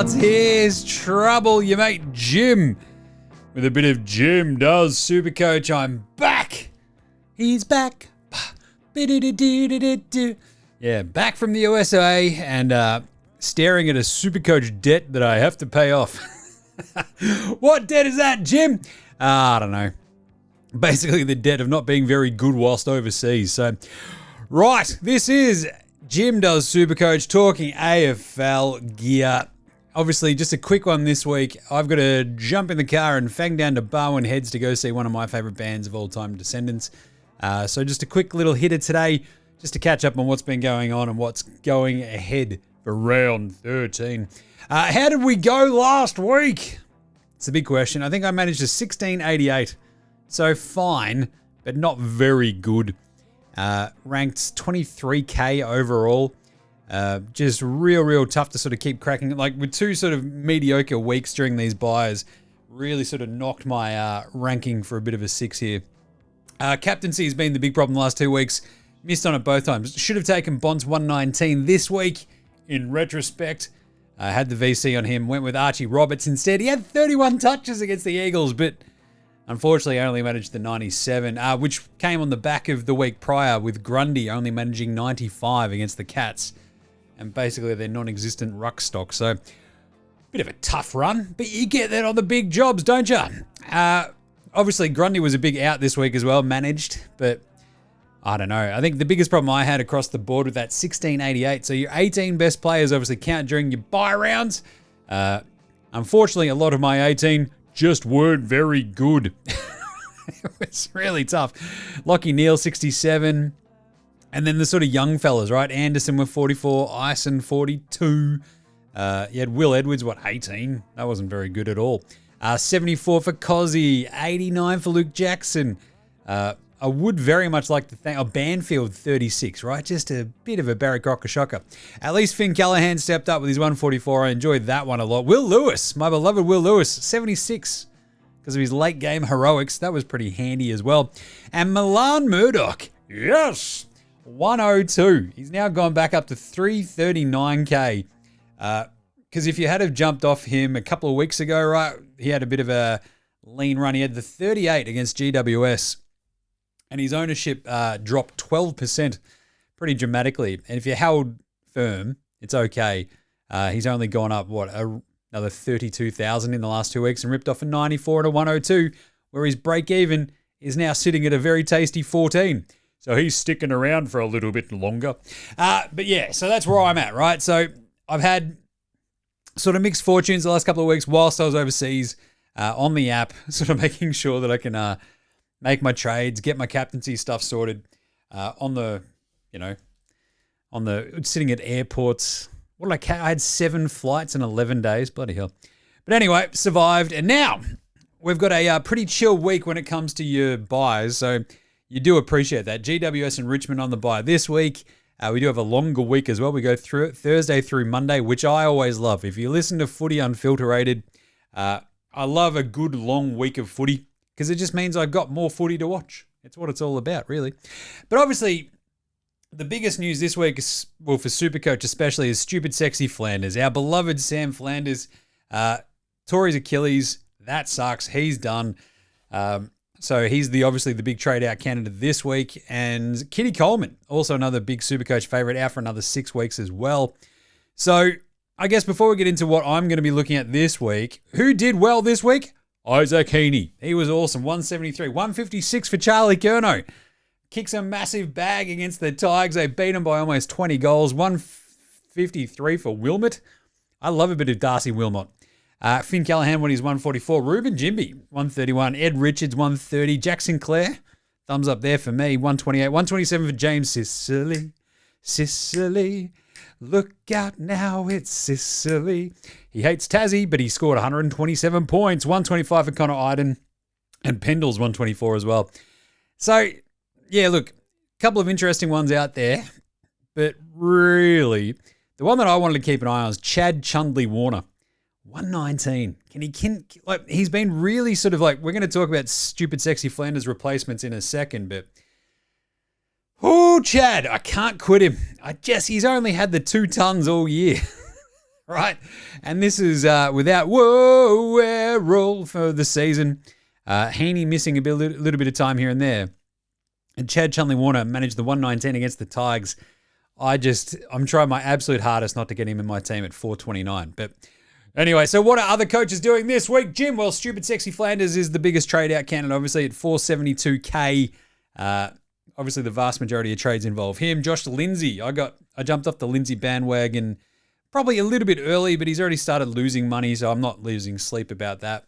crowds. Here's trouble, your mate Jim. With a bit of Jim Does Supercoach, I'm back. He's back. Yeah, back from the USA and staring at a Supercoach debt that I have to pay off. What debt is that, Jim? I don't know. Basically the debt of not being very good whilst overseas. So, right, this is Jim Does Supercoach talking AFL gear. Obviously, just a quick one this week. I've got to jump in the car and fang down to Barwon Heads to go see one of my favourite bands of all time, Descendants. So just a quick little hitter today, just to catch up on what's been going on and what's going ahead for round 13. How did we go last week? It's a big question. I think I managed a 1688. So fine, but not very good. Ranked 23k overall. Just real tough to sort of keep cracking. Like with two sort of mediocre weeks during these buys, really sort of knocked my ranking for a bit of a 6 here. Captaincy has been the big problem the last 2 weeks. Missed on it both times. Should have taken Bonds 119 this week. In retrospect, I had the VC on him. Went with Archie Roberts instead. He had 31 touches against the Eagles, but unfortunately I only managed the 97, which came on the back of the week prior with Grundy only managing 95 against the Cats. And basically their non-existent ruck stock. So, bit of a tough run, but you get that on the big jobs, don't you? Obviously, Grundy was a big out this week as well, managed, but I don't know. I think the biggest problem I had across the board with that 1688, so your 18 best players obviously count during your buy rounds. Unfortunately, a lot of my 18 just weren't very good. It was really tough. Lockie Neal, 67. And then the sort of young fellas, right? Anderson with 44, Ison 42. You had Will Edwards, 18? That wasn't very good at all. 74 for Cozzy, 89 for Luke Jackson. I would very much like to thank Banfield 36, right? Just a bit of a Barry Crocker shocker. At least Finn Callahan stepped up with his 144. I enjoyed that one a lot. Will Lewis, my beloved Will Lewis, 76 because of his late game heroics. That was pretty handy as well. And Milan Murdoch, yes, 102. He's now gone back up to 339k. Because if you had have jumped off him a couple of weeks ago, right, he had a bit of a lean run. He had the 38 against GWS. And his ownership dropped 12% pretty dramatically. And if you held firm, it's okay. He's only gone up, another 32,000 in the last 2 weeks and ripped off a 94 and a 102, where his break-even is now sitting at a very tasty 14. So he's sticking around for a little bit longer. But yeah, so that's where I'm at, right? So I've had sort of mixed fortunes the last couple of weeks whilst I was overseas on the app, sort of making sure that I can make my trades, get my captaincy stuff sorted sitting at airports. I had 7 flights in 11 days. Bloody hell. But anyway, survived. And now we've got a pretty chill week when it comes to your buys. So you do appreciate that. GWS and Richmond on the buy this week. We do have a longer week as well. We go through it Thursday through Monday, which I always love. If you listen to Footy Unfilterated, I love a good long week of footy because it just means I've got more footy to watch. It's what it's all about, really. But obviously, the biggest news this week, for Supercoach especially, is Stupid Sexy Flanders. Our beloved Sam Flanders tore his Achilles. That sucks. He's done. So he's obviously the big trade-out candidate this week. And Kitty Coleman, also another big Supercoach favourite, out for another 6 weeks as well. So I guess before we get into what I'm going to be looking at this week, who did well this week? Isaac Heaney. He was awesome. 173. 156 for Charlie Curnow. Kicks a massive bag against the Tigers. They beat them by almost 20 goals. 153 for Wilmot. I love a bit of Darcy Wilmot. Finn Callahan won his 144. Ruben Jimby, 131. Ed Richards, 130. Jack Sinclair, thumbs up there for me, 128. 127 for James Sicily. Sicily, look out now, it's Sicily. He hates Tassie, but he scored 127 points. 125 for Connor Iden. And Pendle's 124 as well. So, yeah, look, a couple of interesting ones out there. But really, the one that I wanted to keep an eye on is Chad Chundley Warner. 119. He's been really sort of like, we're going to talk about Stupid Sexy Flanders replacements in a second, but oh, Chad, I can't quit him. He's only had the 2 tons all year, right? And this is without Worrell for the season. Heaney missing a little bit of time here and there. And Chad Chunley-Warner managed the 119 against the Tigers. I'm trying my absolute hardest not to get him in my team at 429. But anyway, so what are other coaches doing this week, Jim? Well, Stupid Sexy Flanders is the biggest trade out candidate, obviously, at 472K. Obviously, the vast majority of trades involve him. Josh Lindsay, I jumped off the Lindsay bandwagon probably a little bit early, but he's already started losing money, so I'm not losing sleep about that.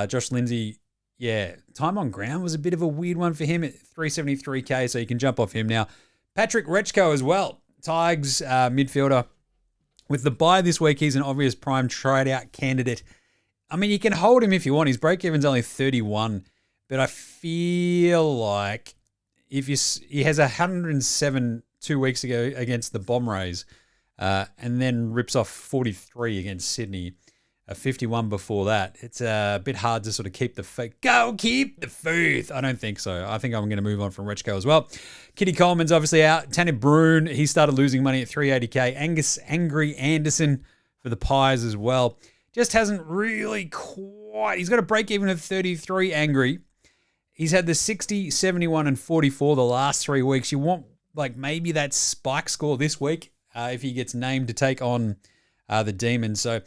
Josh Lindsay, yeah, time on ground was a bit of a weird one for him at 373K, so you can jump off him now. Patrick Rechko as well, Tigers midfielder. With the bye this week, he's an obvious prime trade-out candidate. I mean, you can hold him if you want. His break-even's only 31, but I feel like if he has 107 2 weeks ago against the Bomb Rays, and then rips off 43 against Sydney, a 51 before that. It's a bit hard to sort of keep the faith. Go keep the faith. I don't think so. I think I'm going to move on from Rechko as well. Kitty Coleman's obviously out. Tanner Bruhn, he started losing money at 380K. Angus Angry Anderson for the Pies as well. Just hasn't really quite. He's got a break even of 33, Angry. He's had the 60, 71, and 44 the last 3 weeks. You want like maybe that spike score this week if he gets named to take on the Demons. So,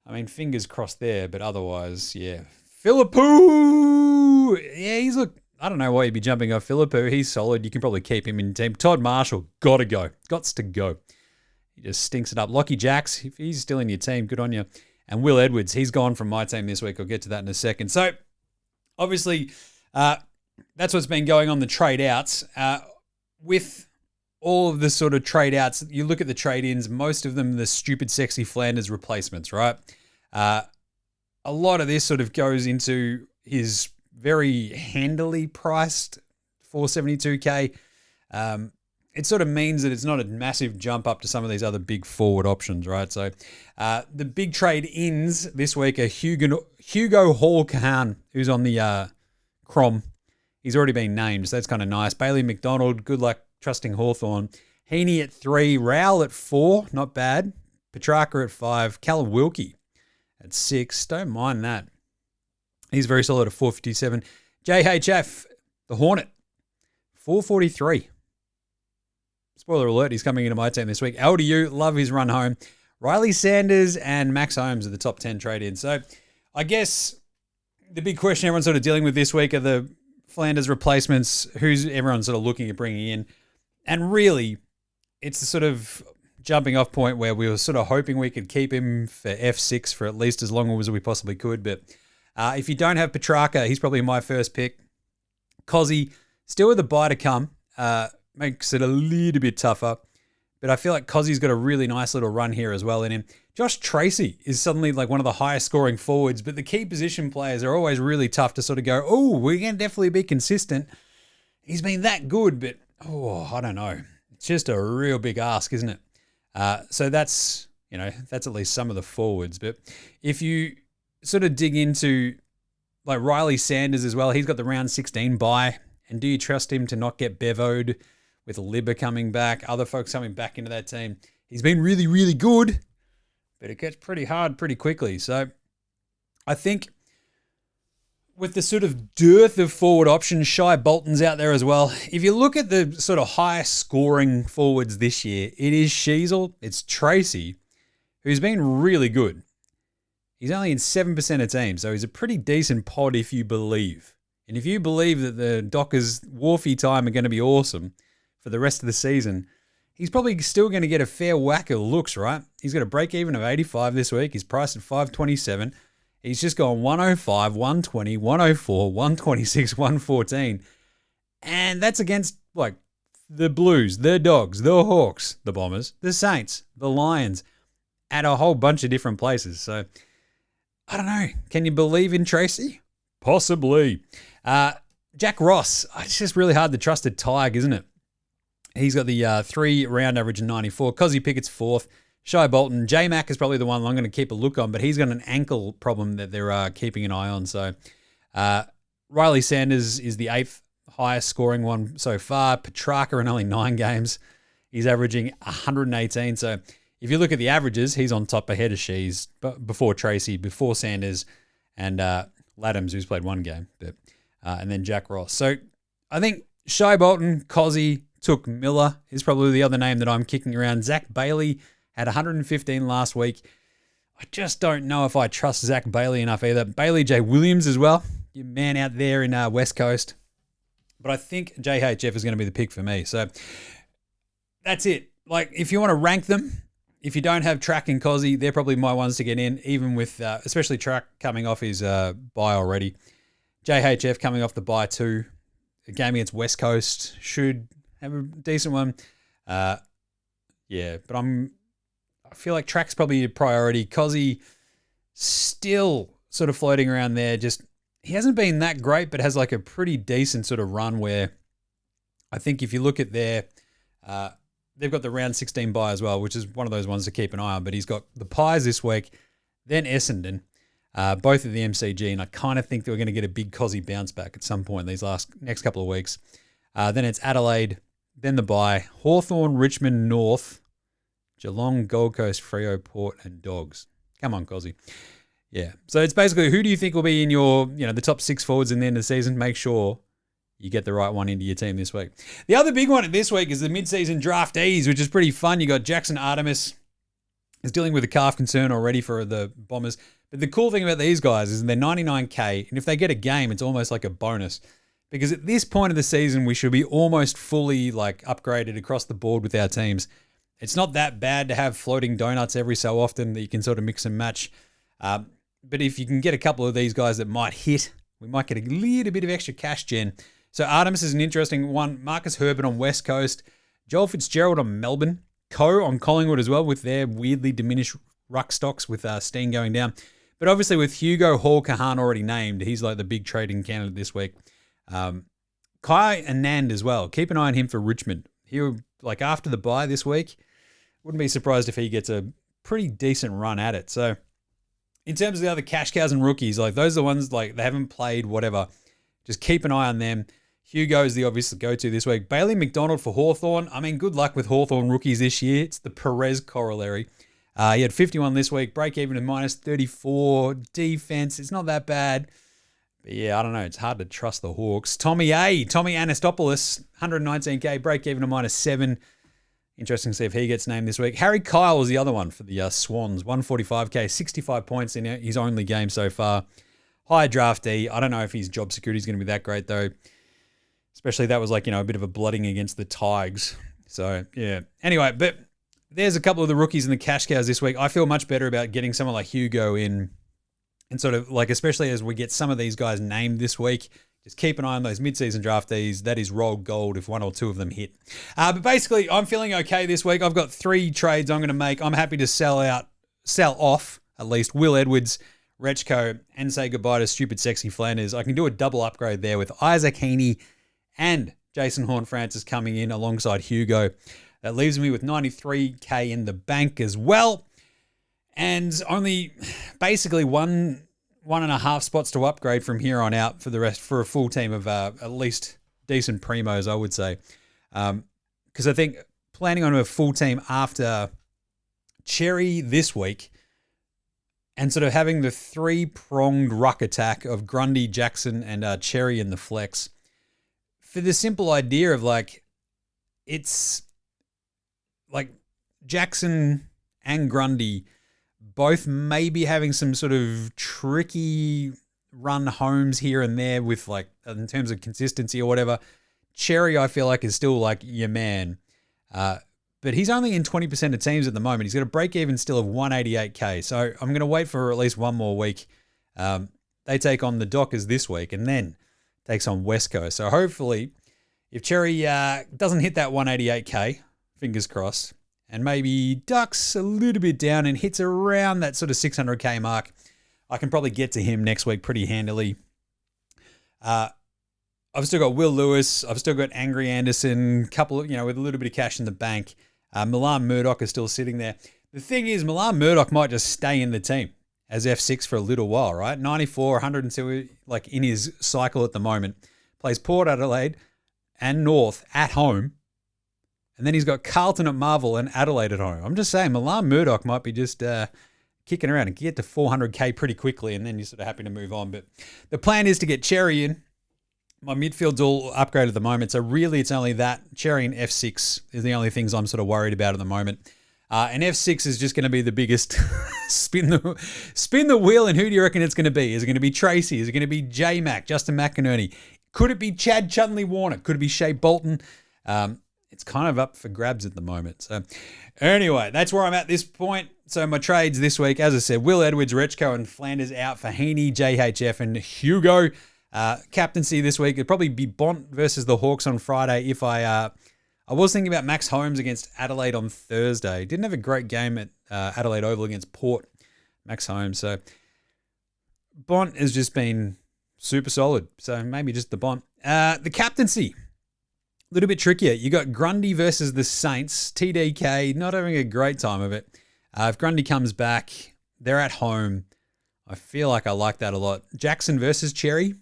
I mean, fingers crossed there, but otherwise, yeah. Philippou! Yeah, I don't know why you'd be jumping off Philippou. He's solid. You can probably keep him in your team. Todd Marshall, gotta go. Gots to go. He just stinks it up. Lockie Jacks, if he's still in your team, good on you. And Will Edwards, he's gone from my team this week. I'll get to that in a second. So, obviously, that's what's been going on the trade outs. With all of the sort of trade outs, you look at the trade ins, most of them the Stupid Sexy Flanders replacements, right? A lot of this sort of goes into his very handily priced 472K. It sort of means that it's not a massive jump up to some of these other big forward options, right? So the big trade ins this week are Hugo Hall-Kahan, who's on the Crom. He's already been named, so that's kind of nice. Bailey McDonald, good luck trusting Hawthorn. Heaney at 3, Rowell at 4, not bad. Petrarca at 5, Callum Wilkie at 6, don't mind that. He's very solid at 457. JHF, the Hornet, 443. Spoiler alert, he's coming into my team this week. LDU, love his run home. Riley Sanders and Max Holmes are the top 10 trade-ins. So I guess the big question everyone's sort of dealing with this week are the Flanders replacements, who's everyone sort of looking at bringing in. And really, it's the sort of jumping off point where we were sort of hoping we could keep him for F6 for at least as long as we possibly could. But if you don't have Petrarca, he's probably my first pick. Cozzy, still with a bye to come, makes it a little bit tougher. But I feel like Cozzy's got a really nice little run here as well in him. Josh Tracy is suddenly like one of the highest scoring forwards, but the key position players are always really tough to sort of go, oh, we can definitely be consistent. He's been that good, but I don't know. It's just a real big ask, isn't it? So that's at least some of the forwards. But if you sort of dig into like Riley Sanders as well, he's got the round 16 bye. And do you trust him to not get bevoed with Libba coming back, other folks coming back into that team? He's been really, really good, but it gets pretty hard pretty quickly. So I think with the sort of dearth of forward options, Shai Bolton's out there as well. If you look at the sort of highest scoring forwards this year, it is Sheasel, it's Tracy, who's been really good. He's only in 7% of teams, so he's a pretty decent pod if you believe. And if you believe that the Dockers' Wharfie time are going to be awesome for the rest of the season, he's probably still going to get a fair whack of looks, right? He's got a break-even of 85 this week. He's priced at 527. He's just gone 105, 120, 104, 126, 114. And that's against, like, the Blues, the Dogs, the Hawks, the Bombers, the Saints, the Lions, at a whole bunch of different places. So, I don't know. Can you believe in Tracy? Possibly. Jack Ross. It's just really hard to trust a Tig, isn't it? He's got the 3 round average of 94. Cozzy Pickett's 4th. Shai Bolton. J-Mac is probably the one I'm going to keep a look on, but he's got an ankle problem that they're keeping an eye on. So Riley Sanders is the 8th highest scoring one so far. Petrarca in only 9 games. He's averaging 118. So if you look at the averages, he's on top ahead of Shees, but before Tracy, before Sanders, and Laddams, who's played one game, and then Jack Ross. So I think Shai Bolton, Cozzy, Took Miller is probably the other name that I'm kicking around. Zach Bailey had 115 last week. I just don't know if I trust Zach Bailey enough either. Bailey J. Williams as well, your man out there in West Coast. But I think JHF is going to be the pick for me. So that's it. Like, if you want to rank them, if you don't have Track and Cozzy, they're probably my ones to get in, even with, especially Track coming off his bye already. JHF coming off the bye too. A game against West Coast should have a decent one. Yeah, but I feel like Track's probably a priority. Cozzy still sort of floating around there. Just, he hasn't been that great, but has like a pretty decent sort of run where I think if you look at their, they've got the round 16 bye as well, which is one of those ones to keep an eye on. But he's got the Pies this week, then Essendon, both at the MCG, and I kind of think that we're going to get a big Cozzy bounce back at some point these next couple of weeks. Then it's Adelaide, then the bye, Hawthorn, Richmond, North, Geelong, Gold Coast, Freo, Port, and Dogs. Come on, Cozzy. Yeah. So it's basically, who do you think will be in your, the top 6 forwards in the end of the season? Make sure you get the right one into your team this week. The other big one this week is the mid-season draftees, which is pretty fun. You got Jackson Artemis is dealing with a calf concern already for the Bombers. But the cool thing about these guys is they're 99K, and if they get a game, it's almost like a bonus. Because at this point of the season, we should be almost fully upgraded across the board with our teams. It's not that bad to have floating donuts every so often that you can sort of mix and match. But if you can get a couple of these guys that might hit, we might get a little bit of extra cash gen. So Artemis is an interesting one. Marcus Herbert on West Coast. Joel Fitzgerald on Melbourne. Coe on Collingwood as well with their weirdly diminished ruck stocks with Steen going down. But obviously with Hugo Hall Kahan already named, he's like the big trading candidate this week. Kai Anand as well. Keep an eye on him for Richmond. He'll, after the bye this week, wouldn't be surprised if he gets a pretty decent run at it. So in terms of the other cash cows and rookies, those are the ones they haven't played, whatever. Just keep an eye on them. Hugo is the obvious go-to this week. Bailey McDonald for Hawthorn. I mean, good luck with Hawthorn rookies this year. It's the Perez corollary. He had 51 this week. Break even at minus 34. Defense, it's not that bad. But yeah, I don't know. It's hard to trust the Hawks. Tommy Anastopoulos, 119K. Break even at minus 7. Interesting to see if he gets named this week. Harry Kyle was the other one for the Swans. 145K, 65 points in his only game so far. High draftee. I don't know if his job security is going to be that great, though. Especially that was a bit of a blooding against the Tigers. So, yeah. Anyway, but there's a couple of the rookies in the cash cows this week. I feel much better about getting someone like Hugo in. And sort of especially as we get some of these guys named this week, just keep an eye on those mid-season draftees. That is rolled gold if one or two of them hit. But basically, I'm feeling okay this week. I've got 3 trades I'm going to make. I'm happy to sell off, at least, Will Edwards, Rechko, and say goodbye to Stupid Sexy Flanders. I can do a double upgrade there with Isaac Heaney and Jason Horn-Francis coming in alongside Hugo. That leaves me with 93K in the bank as well. And only basically 1.5 spots to upgrade from here on out for the rest, for a full team of at least decent primos, I would say. Because I think planning on a full team after Cherry this week and sort of having the 3-pronged ruck attack of Grundy, Jackson, and Cherry in the flex, for the simple idea of it's Jackson and Grundy both maybe having some sort of tricky run homes here and there with in terms of consistency or whatever. Cherry, I feel is still your man. But he's only in 20% of teams at the moment. He's got a break even still of 188K. So I'm going to wait for at least one more week. They take on the Dockers this week and then takes on West Coast. So hopefully if Cherry doesn't hit that 188K, fingers crossed, and maybe ducks a little bit down and hits around that sort of 600K mark, I can probably get to him next week pretty handily. I've still got Will Lewis. I've still got Angry Anderson, couple of, with a little bit of cash in the bank. Milan Murdoch is still sitting there. The thing is, Milan Murdoch might just stay in the team as F6 for a little while, right? 94, 102, in his cycle at the moment. Plays Port Adelaide and North at home. And then he's got Carlton at Marvel and Adelaide at home. I'm just saying, Milan Murdoch might be just kicking around and get to 400k pretty quickly, and then you're sort of happy to move on. But the plan is to get Cherry in. My midfield's all upgraded at the moment, so really it's only that. Cherry and F6 is the only things I'm sort of worried about at the moment. And F6 is just going to be the biggest spin the wheel, and who do you reckon it's going to be? Is it going to be Tracy? Is it going to be J-Mac, Justin McInerney? Could it be Chad Chudley-Warner? Could it be Shea Bolton? It's kind of up for grabs at the moment. So anyway, that's where I'm at this point. So my trades this week, as I said, Will Edwards, Rechko, and Flanders out for Heaney, JHF, and Hugo. Captaincy this week, it'd probably be Bont versus the Hawks on Friday. If I was thinking about Max Holmes against Adelaide on Thursday. Didn't have a great game at Adelaide Oval against Port, Max Holmes. So Bont has just been super solid. So maybe just the Bont. The captaincy, a little bit trickier. You got Grundy versus the Saints. TDK, not having a great time of it. If Grundy comes back, they're at home. I feel like I like that a lot. Jackson versus Cherry.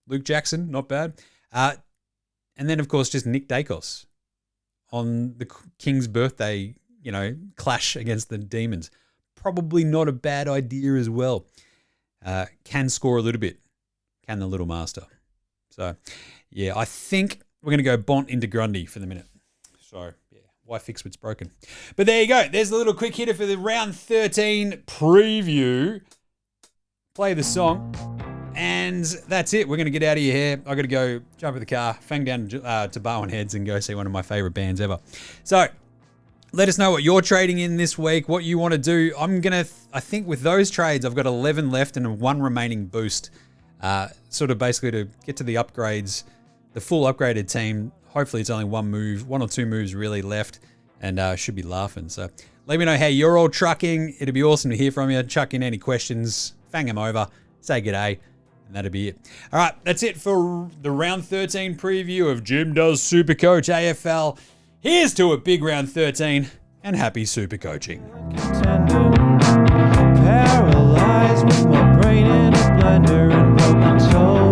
Luke Jackson, not bad. And then, of course, just Nick Dacos on the King's birthday, clash against the Demons. Probably not a bad idea as well. Can score a little bit. Can the little master. So, yeah, I think we're going to go Bont into Grundy for the minute. So, yeah, why fix what's broken? But there you go. There's a little quick hitter for the round 13 preview. Play the song. And that's it. We're going to get out of your hair. I got to go jump in the car, fang down to Barwon Heads and go see one of my favorite bands ever. So let us know what you're trading in this week, what you want to do. I think with those trades, I've got 11 left and 1 remaining boost, sort of basically to get to the upgrades, the full upgraded team. Hopefully it's only 1 or 2 moves really left, and should be laughing. So let me know how you're all trucking. It'd be awesome to hear from you. Chuck in any questions, fang them over, say g'day. And that'll be it. All right, that's it for the round 13 preview of Jim Does Supercoach AFL. Here's to a big round 13 and happy super coaching. Paralyzed with my brain in a blender and broken soul.